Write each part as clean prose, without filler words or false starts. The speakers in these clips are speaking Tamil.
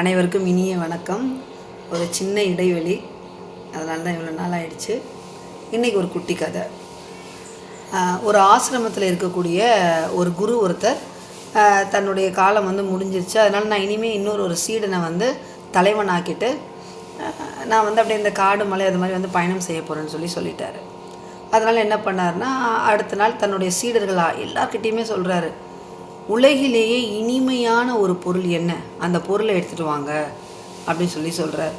அனைவருக்கும் இனிய வணக்கம். ஒரு சின்ன இடைவெளி, அதனால தான் இவ்வளோ நாள் ஆயிடுச்சு. இன்றைக்கி ஒரு குட்டி கதை. ஒரு ஆசிரமத்தில் இருக்கக்கூடிய ஒரு குரு ஒருத்தர் தன்னுடைய காலம் முடிஞ்சிருச்சு. அதனால் நான் இனிமேல் இன்னொரு சீடனை தலைவனாக்கிட்டு நான் அப்படியே இந்த காடு மலை அது மாதிரி பயணம் செய்ய போகிறேன்னு சொல்லிட்டாரு. அதனால் என்ன பண்ணார்னா, அடுத்த நாள் தன்னுடைய சீடர்கள் எல்லார்கிட்டையுமே சொல்கிறாரு, உலகிலேயே இனிமையான ஒரு பொருள் என்ன, அந்த பொருளை எடுத்துகிட்டு வாங்க அப்படின்னு சொல்கிறார்.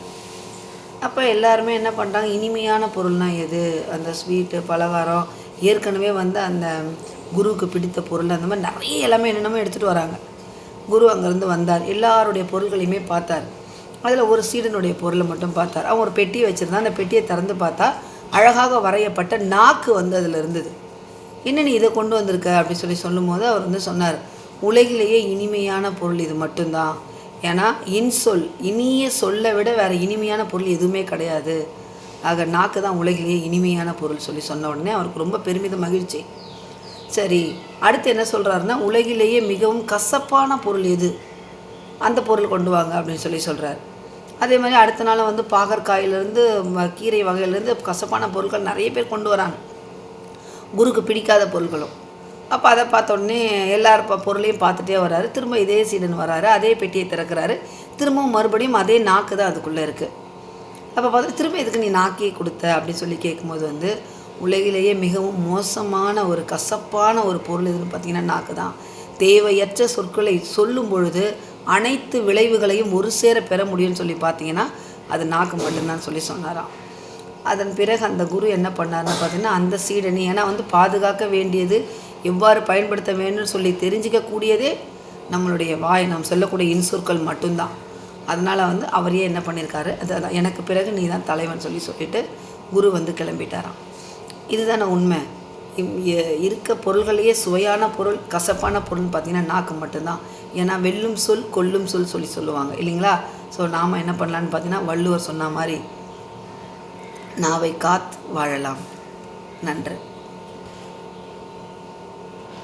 அப்போ எல்லாருமே என்ன பண்ணுறாங்க, இனிமையான பொருள்னால் எது, அந்த ஸ்வீட்டு பலகாரம் ஏற்கனவே அந்த குருவுக்கு பிடித்த பொருள் அந்த மாதிரி நிறைய எல்லாமே என்னென்னமோ எடுத்துகிட்டு வராங்க. குரு அங்கேருந்து வந்தார், எல்லாருடைய பொருள்களையுமே பார்த்தார். அதில் ஒரு சீடனுடைய பொருளை மட்டும் பார்த்தார். அவன் ஒரு பெட்டியை வச்சுருந்தான். அந்த பெட்டியை திறந்து பார்த்தா அழகாக வரையப்பட்ட நாக்கு அதில் இருந்தது. என்ன நீ இதை கொண்டு வந்திருக்க அப்படின்னு சொல்லும்போது அவர் சொன்னார், உலகிலேயே இனிமையான பொருள் இது மட்டும்தான். ஏன்னா இன்சொல், இனிய சொல்லை விட வேறு இனிமையான பொருள் எதுவுமே கிடையாது. ஆக நாக்கு தான் உலகிலேயே இனிமையான பொருள் சொன்ன உடனே அவருக்கு ரொம்ப பெருமிதம், மகிழ்ச்சி. சரி, அடுத்து என்ன சொல்கிறாருன்னா, உலகிலேயே மிகவும் கசப்பான பொருள் எது, அந்த பொருள் கொண்டு வாங்க அப்படின்னு சொல்கிறார். அதே மாதிரி அடுத்த நாள் பாகற்காயிலேருந்து கீரை வகையிலேருந்து கசப்பான பொருட்கள் நிறைய பேர் கொண்டு வராங்க, குருக்கு பிடிக்காத பொருட்களும். அப்போ அதை பார்த்த உடனே எல்லார் பொருளையும் பார்த்துட்டே வர்றாரு. திரும்ப இதே சீடன் வராரு, அதே பெட்டியை திறக்கிறாரு. திரும்பவும் மறுபடியும் அதே நாக்கு தான் அதுக்குள்ளே இருக்குது. அப்போ பார்த்தா திரும்ப இதுக்கு நீ நாக்கே கொடுத்த அப்படின்னு கேட்கும்போது உலகிலேயே மிகவும் மோசமான ஒரு கசப்பான ஒரு பொருள் எதுன்னு பார்த்தீங்கன்னா நாக்கு தான். தேவையற்ற சொற்களை சொல்லும் பொழுது அனைத்து விளைவுகளையும் ஒரு சேர பெற முடியும்னு பார்த்தீங்கன்னா அது நாக்கு மட்டும்தான் சொன்னாராம். அதன் பிறகு அந்த குரு என்ன பண்ணார்னு பார்த்தீங்கன்னா, அந்த சீடனி ஏன்னா பாதுகாக்க வேண்டியது, எவ்வாறு பயன்படுத்த வேணும்னு தெரிஞ்சிக்கக்கூடியதே நம்மளுடைய வாய், நாம் சொல்லக்கூடிய இன்சொற்கள் மட்டும்தான். அதனால் அவரையே என்ன பண்ணியிருக்காரு, அது எனக்கு பிறகு நீ தான் தலைவன் சொல்லிட்டு குரு கிளம்பிட்டாராம். இதுதானே உண்மை. இருக்க பொருள்களையே சுவையான பொருள் கசப்பான பொருள்னு பார்த்திங்கன்னா நாக்கு மட்டும்தான். ஏன்னா வெல்லும் சொல் கொல்லும் சொல் சொல்லுவாங்க இல்லைங்களா. ஸோ நாம் என்ன பண்ணலான்னு பார்த்தீங்கன்னா, வள்ளுவர் சொன்ன மாதிரி நாவை காத்து வாழலாம். நன்றி.